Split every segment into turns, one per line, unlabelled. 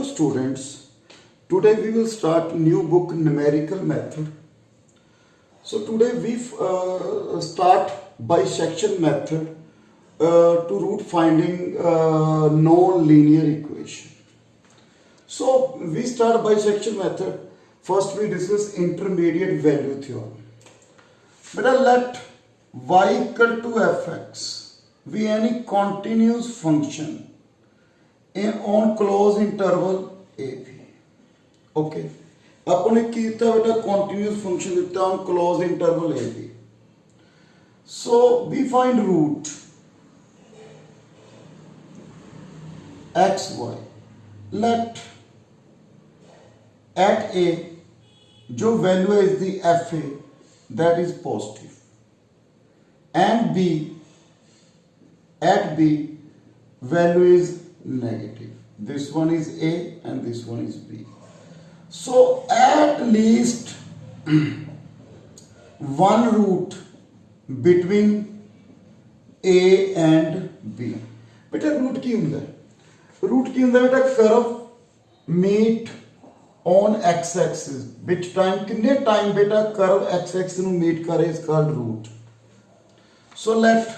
students, today we will start new book numerical method. So today we start bisection method to root finding non-linear equation. So we start bisection method. First we discuss intermediate value theorem. But let y equal to fx be any continuous function on closed interval ab. Okay, अपने कितना बेटा continuous function दिता on closed interval ab. So we find root xy. Let at a जो value is the fa that is positive and b at b value is negative. This one is a and this one is b. So at least one root between a and b. बेटा root की होंगे? Root की होंगे बेटा curve meet on x-axis. Which time? कितने time बेटा curve x-axis नु meet करे is called root. So let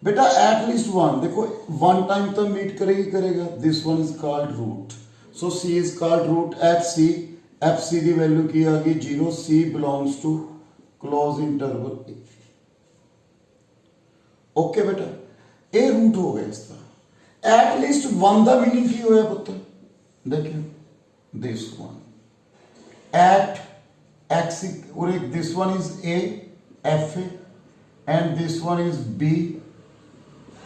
बेटा at least one, देखो one time तो meet करेगा. This one is called root. So c is called root at c. fc की value की आ गई 0. c belongs to close interval a. Okay बेटा, a root हो गया इसका. At least one का मीनिंग की होया पुत्र? देखिए this one at x और एक this one is a fa and this one is b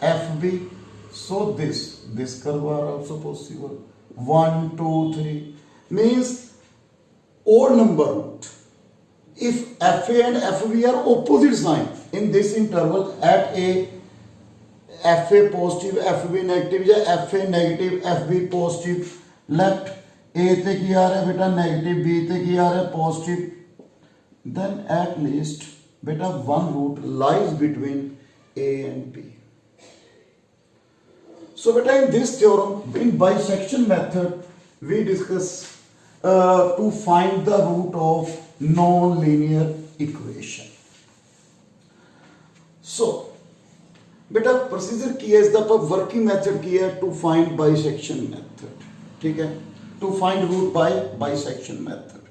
fb. So this curve are also possible. 1 2 3 means odd number root. If fa and fb are opposite sign in this interval at a fa positive fb negative या fa negative fb positive, let a ते की आ रहा है बेटा negative, b ते की आ रहा है positive, then at least बेटा one root lies between a and b. So beta in this theorem, in bisection method, we discuss to find the root of non-linear equation. So beta procedure की है इसका, पर working method की है to find bisection method. ठीक है, to find root by bisection method.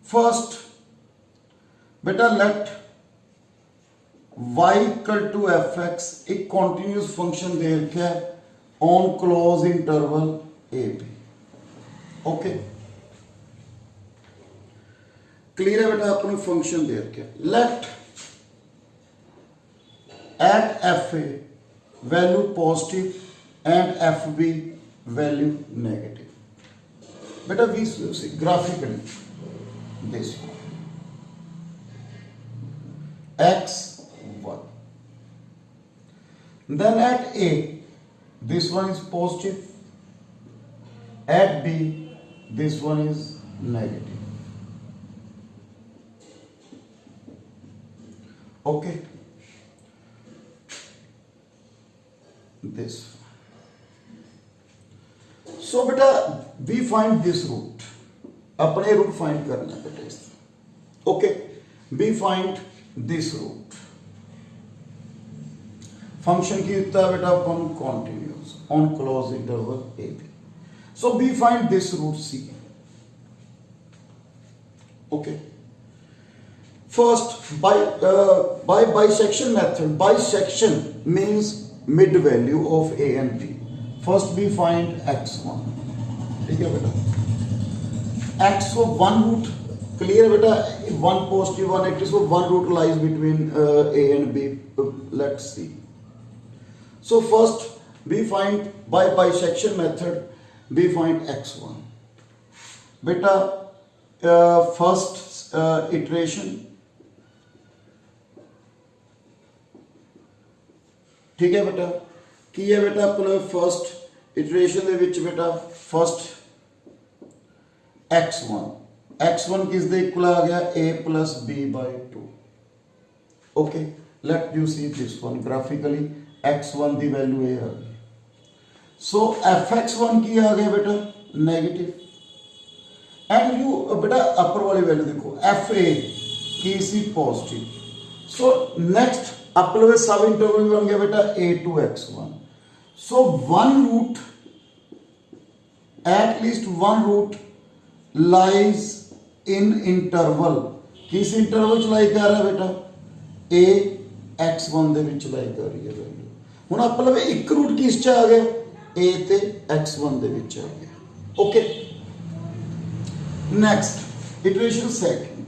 First beta let y equal to fx एक continuous function दे रखा है on closed interval ab. Okay, clear है बेटा? अपने फंक्शन दे रखा है. Let at fa value positive and fb value negative. बेटा we see graphically this one x 1. Then at a this one is positive, at b this one is negative. Okay, this. So beta we find this root. अपने root find करना है बेटा इसका. Okay, we find this root. Function की इतना बेटा अपन continuous on closed interval ab. So we find this root c. Okay. First by bisection method. Bisection means mid value of a and b. First we find x1. ठीक है बेटा? x को one root clear बेटा, one positive one negative, so one root lies between a and b. Let's see. So first we find by bisection method we find x1. Beta first iteration. ठीक है बेटा? की है बेटा अपने first iteration दे विच बेटा first x1 किस दे equal आ गया a plus b by 2. Okay, let you see this one graphically. x1 the value a आ गई. So fx1 की आ गया बेटा नेगेटिव एंड यू बेटा अपर वाली वैल्यू देखो एफ ए की सी पॉजिटिव। सो नेक्स्ट अपर में सब इंटरवल बन गया बेटा a to x one. So one root at least one root lies in interval, किस इंटरवल च लाई कर रहा है बेटा ए एक्स वन दे विच लाई कर रही है वैल्यू। हुण आप लवे एक रूट किस च आ गया ए ते एक्स वन दे विच आ गया। ओके नेक्स्ट इटरेशन सेकंड,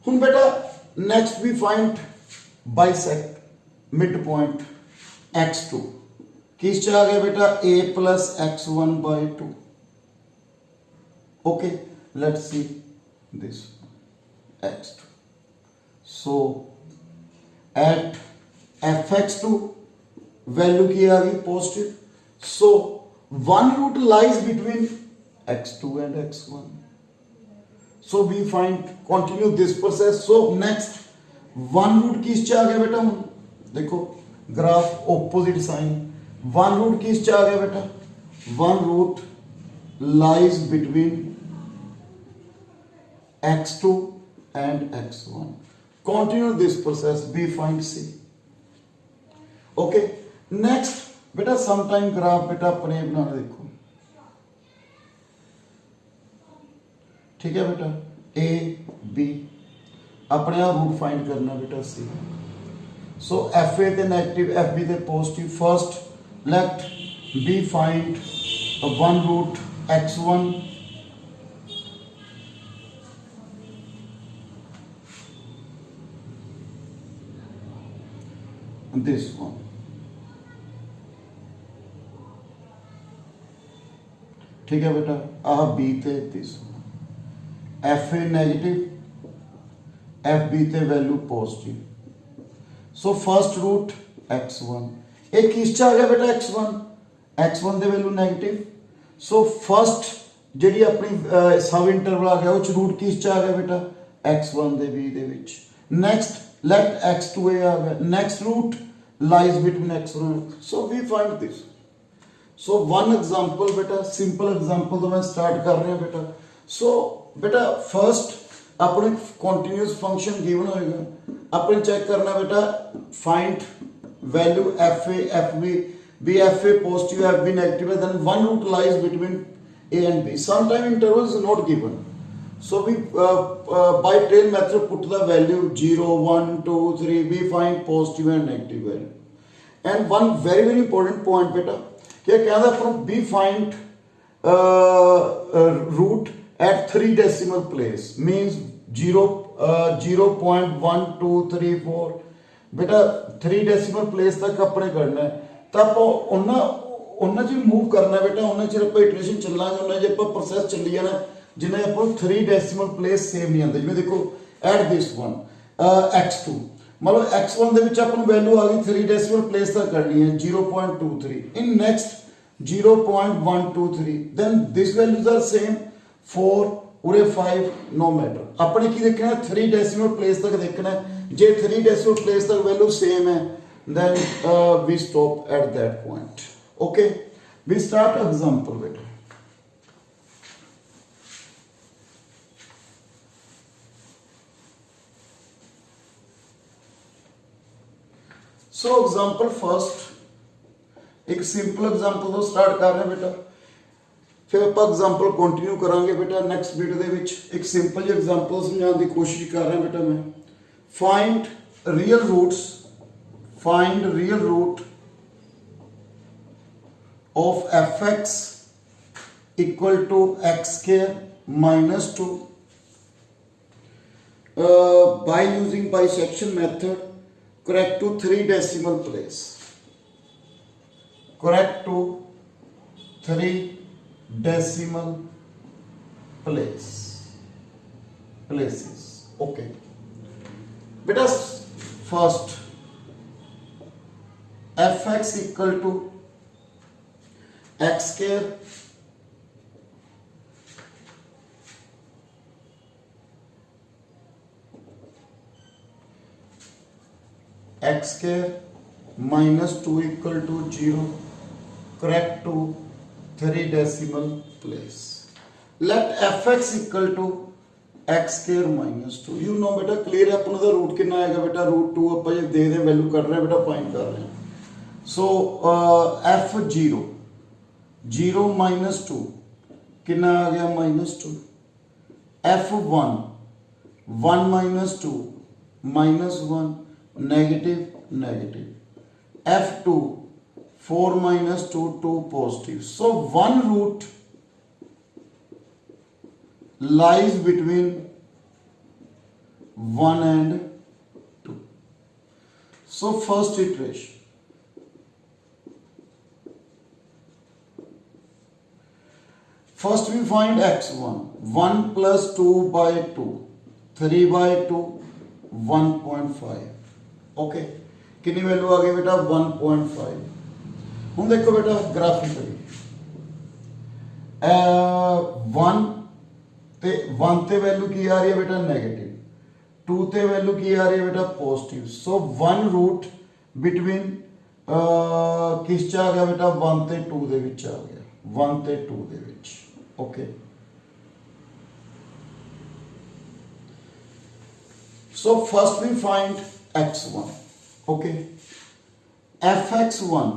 हुण बेटा next we find bisect mid point x two, किस च आ गया बेटा a plus x one by two. Okay let's see this x two. So at f x two value की आ गई positive. So one root lies between x two and x one. So we find continue this process. So next one root किस च आ गया बेटा, हम देखो graph opposite sign, one root किस च आ गया बेटा, one root lies between x2 and x1. Continue this process, we find C. Okay, next बेटा sometime ग्राफ बेटा अपने बनाना देखो, ठीक है बेटा A B अपने आप रूट फाइंड करना बेटा C। सो एफ ए ते नेगेटिव एफ बी ते positive. First let be find one root x1 this one, ठीक है बेटा आ बी ते this f a negative f b ते value positive. So first root x one, एक किस च आ गया बेटा एक्स वन दे वैल्यू नेगेटिव। सो फर्स्ट जी अपनी सब इंटरवल आ गया उस रूट किस च आ गया बेटा एक्स वन दे बी दे विच। Next let x two a आ गया, next root lies between x1 and x. So we find this. So one example बेटा simple example तो मैं start कर रहे हैं बेटा। So बेटा first अपने continuous function given होएगा, अपने check करना बेटा find value f a f b, b f a positive f b negative, then one root lies between a and b. Sometime interval is not given. So we by train method put the value 0, 1, 2, 3, we find positive and negative value. And one very important point बेटा क्या कहता है, we find root at 3 decimal place means 0.1234 बेटा 3 decimal place तक अपने करना है। तो आप उन्ना जी मूव करना है बेटा, उन्ना चिर ਆਪਾਂ इटरेशन ਚੱਲਾਂਗੇ, उन्ना जे ਆਪਾਂ प्रोसेस ਚੱਲੀ ਜਾਣਾ जिन्हें आप 3 decimal place सेम नहीं आते। जिवें देखो एट दिस वन x2 मतलब x1 ਦੇ ਵਿੱਚ ਆਪਾਂ ਨੂੰ ਵੈਲਿਊ ਆ ਗਈ 3 decimal place ਤੱਕ ਕਰਨੀ ਹੈ 0.23, in next 0.123, then this values are same 4 ਉਰੇ 5 no matter। ਆਪਣੇ ਕੀ ਦੇਖਣਾ ਹੈ 3 decimal place ਤੱਕ ਦੇਖਣਾ ਹੈ, ਜੇ 3 decimal place ਤੱਕ ਵੈਲਿਊ ਸੇਮ ਹੈ then we stop at that point। okay, we start example बेटा। सो एग्जाम्पल फर्स्ट एक सिंपल एग्जाम्पल तो स्टार्ट कर रहे हैं बेटा, फिर आप एग्जाम्पल कंटिन्यू करांगे बेटा नेक्स्ट वीडियो दे विच। एक सिंपल जी एग्जाम्पल समझाने की कोशिश कर रहे हैं बेटा मैं। Find real roots, find real root of F X equal to X square minus 2 by using bisection method, correct to 3 decimal place, correct to 3 decimal places। okay beta first fx equal to x square x square -2 equal to 0. Correct to 3 decimal place. Let fx equal to x square minus 2. You know बेटा clear है अपना दा root कितना आएगा बेटा √2 ਆਪਾਂ ਜੇ ਦੇ ਦੇ वैल्यू कर रहे हैं बेटा फाइंड कर रहे हैं. So f0 0 minus 2 कितना आ गया -2. f1 1 minus 2 -1 negative negative. f2 4 minus 2 2 positive. So one root lies between 1 and 2. So first iteration. First we find x1. 1 plus 2 by 2. 3 by 2. 1.5. Okay. कितनी वैल्यू आ गई बेटा 1.5. हम देखो बेटा ग्राफिकली 1 ਤੇ 1 ਤੇ ਵੈल्यू ਕੀ ਆ ਰਹੀ ਹੈ ਬੇਟਾ 네ਗੇਟਿਵ 2 ਤੇ ਵੈल्यू ਕੀ ਆ ਰਹੀ ਹੈ ਬੇਟਾ ਪੋਜ਼ਿਟਿਵ ਸੋ 1 ਰੂਟ ਬਿਟਵੀਨ ਕਿਸ ਚ ਆ ਗਿਆ ਬੇਟਾ 1 ਤੇ 2 ਦੇ ਵਿੱਚ ਆ ਗਿਆ 1 ਤੇ 2 ਦੇ ਵਿੱਚ ਓਕੇ ਸੋ ਫਰਸਟ ਵੀ ਫਾਈਂਡ x1 ਓਕੇ fx1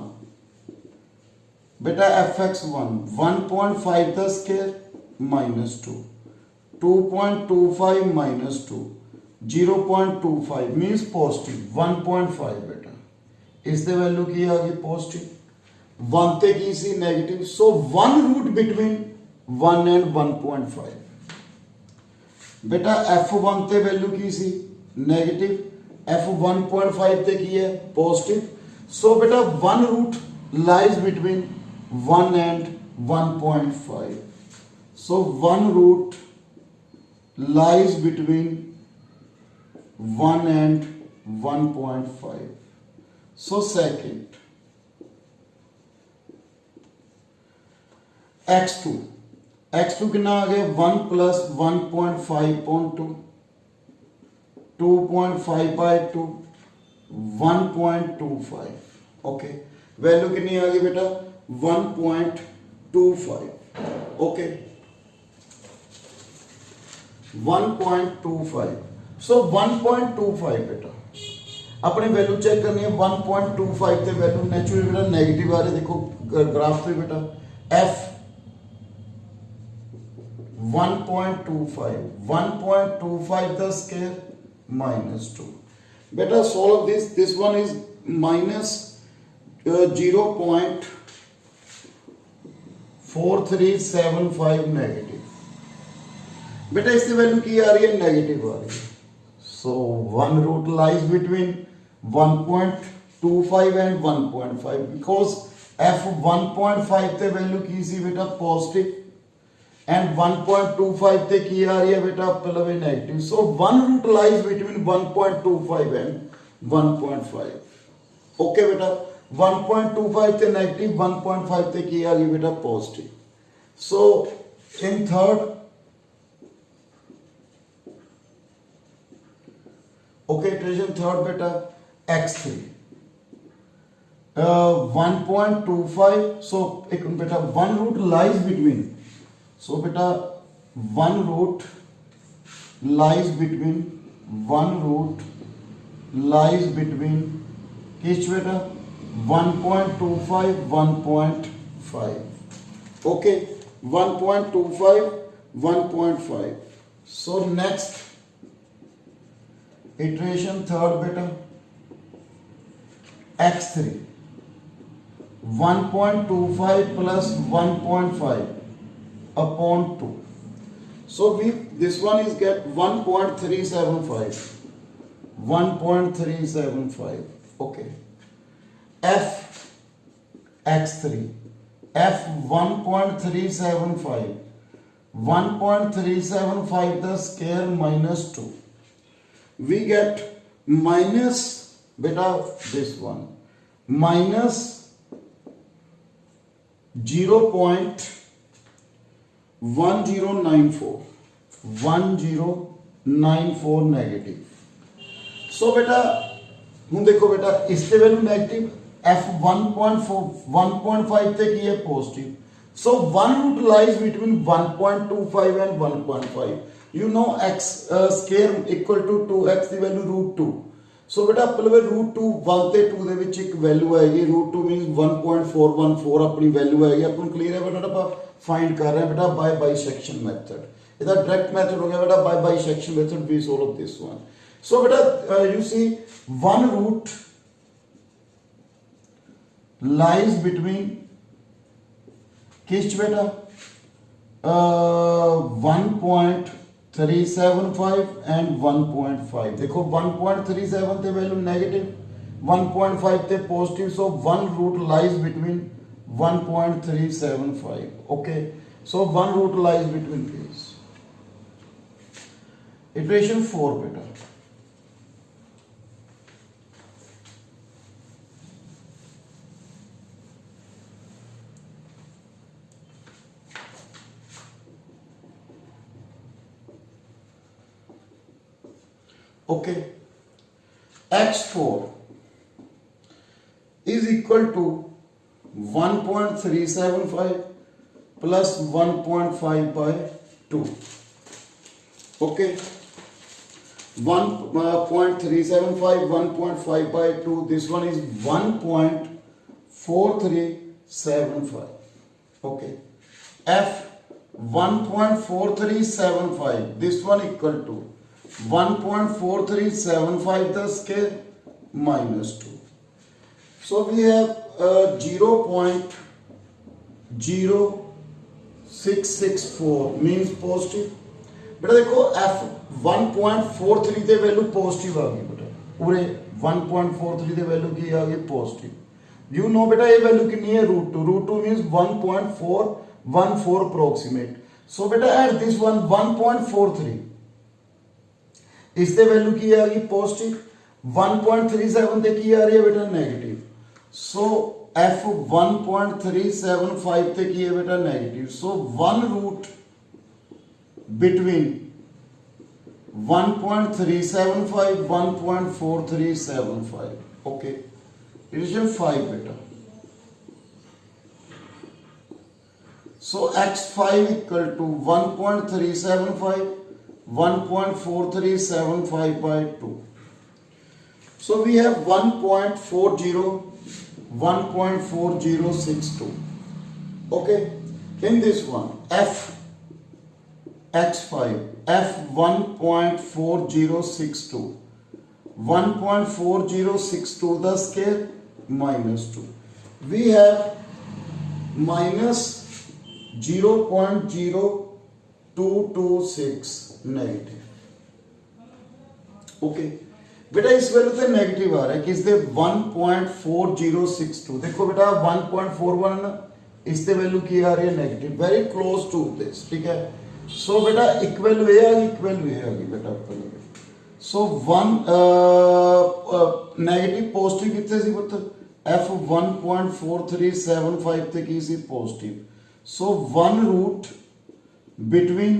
बेटा fx1 1.5 का स्क्वायर -2 2.25 minus 2 0.25 means positive 1.5 बेटा इस दे वैल्यू की आ गई पॉजिटिव 1 ते की सी negative so one root between 1 and 1.5 बेटा f1 ते वैल्यू की सी नेगेटिव f1.5 ते की है पॉजिटिव सो बेटा one root lies between 1 and 1.5 so one root lies between 1 and 1.5 so second x2 कितना आ गया 1 plus 1.5 upon 2 2.5 by 2 1.25 okay value कितनी आ गई बेटा 1.25 ओके 1.25 सो 1.25 बेटा अपनी वैल्यू चेक करनी है 1.25 ते वैल्यू नेचुरली बेटा नेगेटिव आ रही देखो ग्राफ पे बेटा f 1.25 the square -2 बेटा solve this one is minus 0.4375 negative बेटा इसकी वैल्यू की आ रही है नेगेटिव आ रही है so one root lies between 1.25 and 1.5 because f 1.5 ते वैल्यू की सी बेटा पॉजिटिव एंड 1.25 ते की आ रही है बेटा मतलब negative so one root lies between 1.25 and 1.5 okay बेटा 1.25 ते नेगेटिव 1.5 ते की आ गई बेटा positive so in third okay equation third बेटा x3 1.25 सो एक बेटा one root lies between so बेटा वन रूट लाइज बिटवीन किस बेटा 1.25 1.5 okay 1.25 1.5 so next iteration third beta x3 1.25 plus 1.5 upon 2 so we this one is get 1.375 okay f x3 f 1.375 1.375 the square minus 2 we get minus beta this one minus 0.1094 negative so beta ਹੁਣ ਦੇਖੋ ਬੇਟਾ ਇਸ ਤੇ value negative f 1.5 ਤੇ ਕੀ ਹੈ positive so one root lies between 1.25 and 1.5 you know x square equal to 2x the value √2 so ਬੇਟਾ ਆਪਣੇ ਲਵੇ √2 1 ਤੇ 2 ਦੇ ਵਿੱਚ ਇੱਕ ਵੈਲਿਊ ਆਏਗੀ √2 ਮੀਨਸ 1.414 ਆਪਣੀ ਵੈਲਿਊ ਆਏਗੀ ਆਪਾਂ ਨੂੰ ਕਲੀਅਰ ਹੈ ਬੇਟਾ ਆਪਾਂ ਫਾਈਂਡ ਕਰ ਰਹੇ ਹਾਂ ਬੇਟਾ ਬਾਈ ਬਾਈਸੈਕਸ਼ਨ ਮੈਥਡ ਇਹਦਾ ਡਾਇਰੈਕਟ ਮੈਥਡ ਹੋ ਗਿਆ ਬੇਟਾ by bisection method we solve this one so beta you see one root lies between किस बेटा 1.375 and 1.5 देखो 1.37 ते वैल्यू नेगेटिव 1.5 ते positive so one root lies between 1.375 okay so one root lies between these iteration 4 बेटा okay x4 is equal to 1.375 plus 1.5 by 2 okay 1.375 1.5 by 2 this one is 1.4375 okay f 1.4375 this one equal to 1.4375 the square minus 2 so we have 0.0664 means positive बेटा देखो f 1.43 ते value positive आ गई बेटा पूरे 1.43 ते value की आ गई पॉजिटिव यू नो बेटा ये वैल्यू कितनी है √2 मींस 1.414 अप्रोक्सीमेट सो बेटा एट दिस वन 1.43 इससे वैल्यू की आ गई पॉजिटिव 1.37 ते की आ रही है बेटा नेगेटिव सो f 1.375 ते की है बेटा negative so one root between 1.375 1.4375 okay equation 5 बेटा so x5 equal to 1.375 1.4375 by 2 so we have 1.40 1.4062 okay in this one f x5 f 1.4062 1.4062 the square minus 2 we have minus 0.0226 negative okay बेटा इस value पे negative आ रहा है किस दे 1.4062 देखो बेटा 1.41 ना इस ते वैल्यू की आ रही है negative very close to this ठीक है सो बेटा इक्वल ए आ गई बेटा सो वन नेगेटिव पॉजिटिव कितने सी पुत्र f 1.4375 ते की सी positive so one root between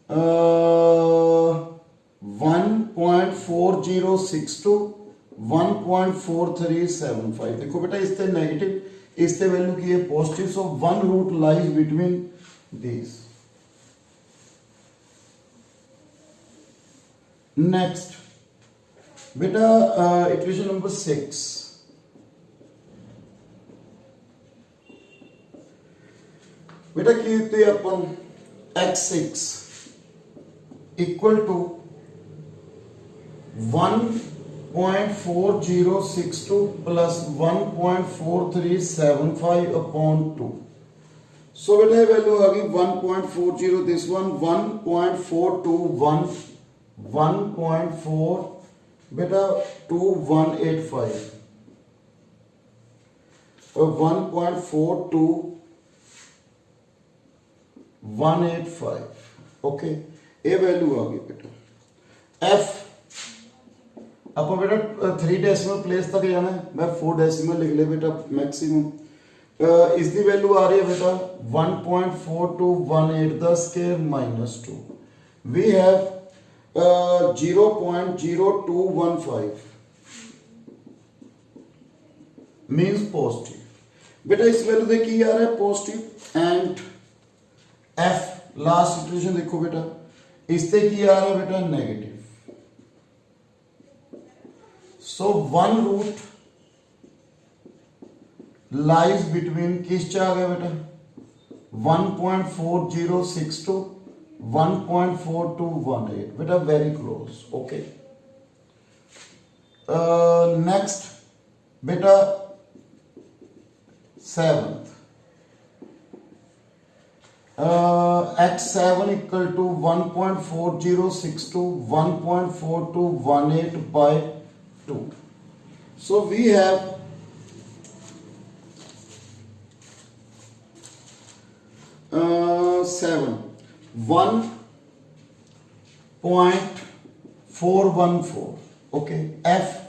1.4062 1.4375 देखो बेटा इस ते नेगेटिव इस ते वैल्यू की है positive so one root lies between this next बेटा इक्वेशन नंबर 6 बेटा की होती है अपन x6 equal to 1.4062 plus 1.4375 upon 2 so बेटा ये वैल्यू आ गई 1.40 this one 1.421 1.4 बेटा 2185 और 1.42 185 ओके ये वैल्यू आ गई बेटा f अब बेटा 3 डेसिमल प्लेस तक जाना है मैं 4 डेसिमल लिख ले बेटा मैक्सिमम इसकी वैल्यू आ रही है बेटा 1.4218 the square minus 2 we have 0.0215 means positive. बेटा इस वैल्यू दे की आ रहा है positive and F last equation देखो बेटा इससे की आ रहा है बेटा negative. So one root lies between किस च आ गया बेटा 1.4062 1.4218 बेटा वेरी क्लोज। ओके नेक्स्ट बेटा seventh x7 equal to 1.4062 1.4218 by 2. So we have seven 1.414. Okay, f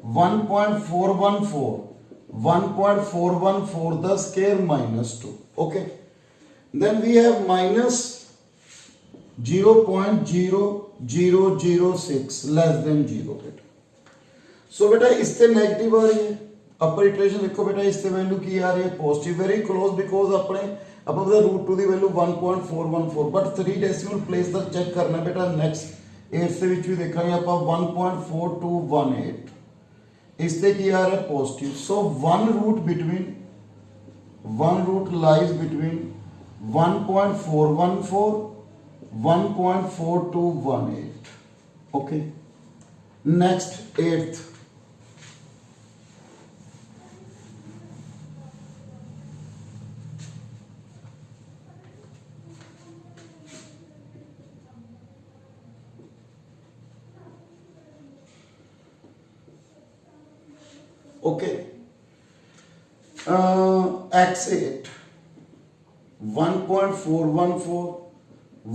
1.414 the square minus 2. Okay, then we have minus 0.0006 less than 0 बेटा। सो बेटा इससे नेगेटिव आ रही है अपर इटरेशन देखो बेटा इससे वैल्यू की आ रही है पॉजिटिव वेरी क्लोज बिकॉज अपने अपने रूट टू दी वैल्यू 1.414 बट 3 डेसिमल प्लेस तक चेक करना है बेटा। नेक्स्ट 8 से विच भी देखा आप 1.4218 इससे की आ रहा है positive. So one root lies between 1.414 1.4218। Okay next 8th okay x8 1.414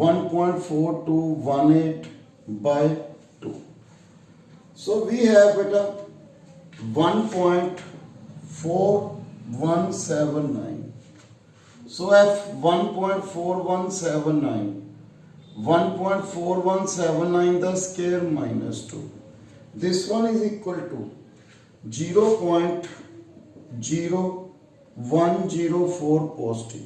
1.4218 by 2. So we have beta 1.4179. So f 1.4179 1.4179 the square minus 2. This one is equal to 0.0104 positive.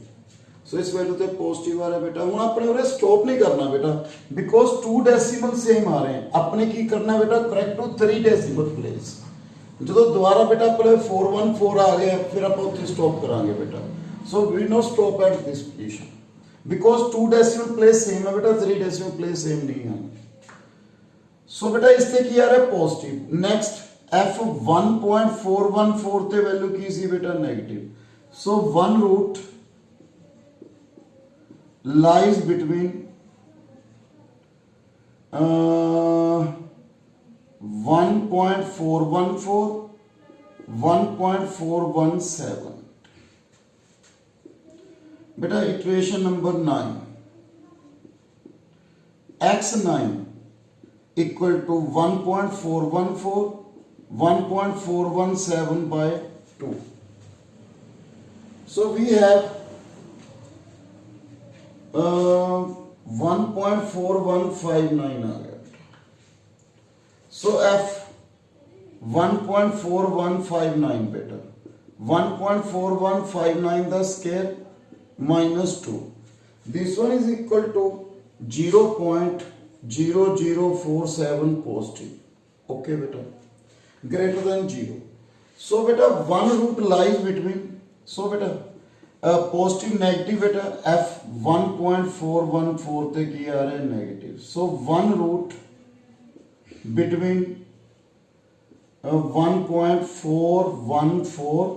So इस वैल्यू ते पॉजिटिव आ रहा है बेटा। हूँ अपने उरे स्टॉप नहीं करना बेटा बिकॉज 2 डेसिमल सेम आ रहे हैं अपने की करना बेटा करेक्ट टू 3 डेसिमल प्लेस। जो दोबारा बेटा अपने 414 आ गया फिर आप उत्थे स्टॉप करांगे बेटा। So we know stop at this position because 2 decimal place same है बेटा 3 डेसिमल प्लेस सेम नहीं है। सो बेटा इससे की आ रहा है पॉजिटिव। नेक्स्ट f 1.414 ते वैल्यू की सी बेटा negative. So one root lies between 1.414 1.417 बेटा equation number 9 x9 equal to 1.414 1.417 by 2. So we have 1.4159 आ गया। So f 1.4159 बेटा 1.4159 the square minus 2. This one is equal to 0.0047 positive. Okay बेटा greater than 0. So beta one root lies between so beta positive negative beta f 1.414 te ki aa raha hai negative. So one root between 1.414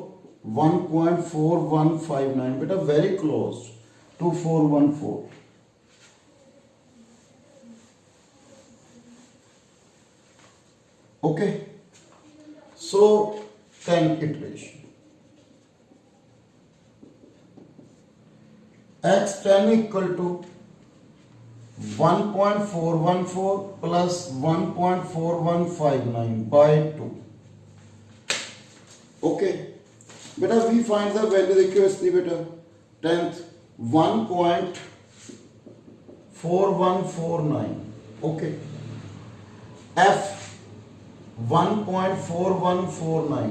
1.4159 beta very close to 414. Okay. So 10 iteration. x10 equal to 1.414 plus 1.4159 by 2. Okay. Beta we find the value देखियो इसकी बेटा 10th 1.4149. Okay. f 1.4149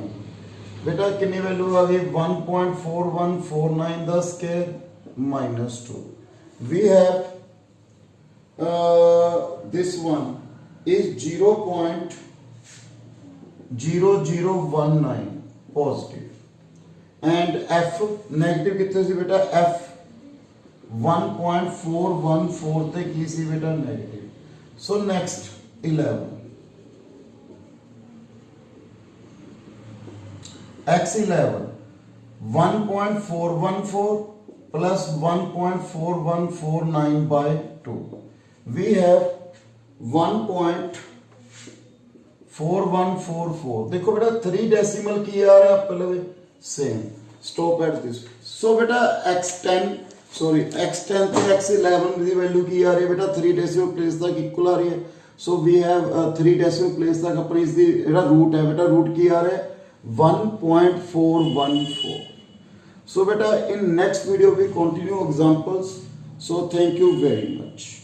बेटा कितनी value आ गई 1.4149 the square -2 we have this one is 0.0019 positive and f negative कितने सी बेटा f 1.414 ਤੇ ਕੀ ਸੀ ਬੇਟਾ negative so next 11 x11 1.414 plus 1.4149 by 2 we have 1.4144 देखो बेटा 3 डेसिमल की आ रहा है पहले same stop at this so बेटा x10 सॉरी x10 ਤੇ x11 ਦੀ ਵੈਲਿਊ ਕੀ ਆ ਰਹੀ ਹੈ ਬੇਟਾ 3 ਡੈਸੀਮਲ ਪਲੇਸ ਤੱਕ ਇਕੁਅਲ ਆ ਰਹੀ ਹੈ ਸੋ ਵੀ ਹੈਵ 3 ਡੈਸੀਮਲ ਪਲੇਸ ਤੱਕ ਆਪਣੀ ਇਸ ਦੀ ਜਿਹੜਾ ਰੂਟ ਹੈ ਬੇਟਾ ਰੂਟ ਕੀ ਆ ਰਿਹਾ ਹੈ 1.414 so beta in next video we continue examples so thank you very much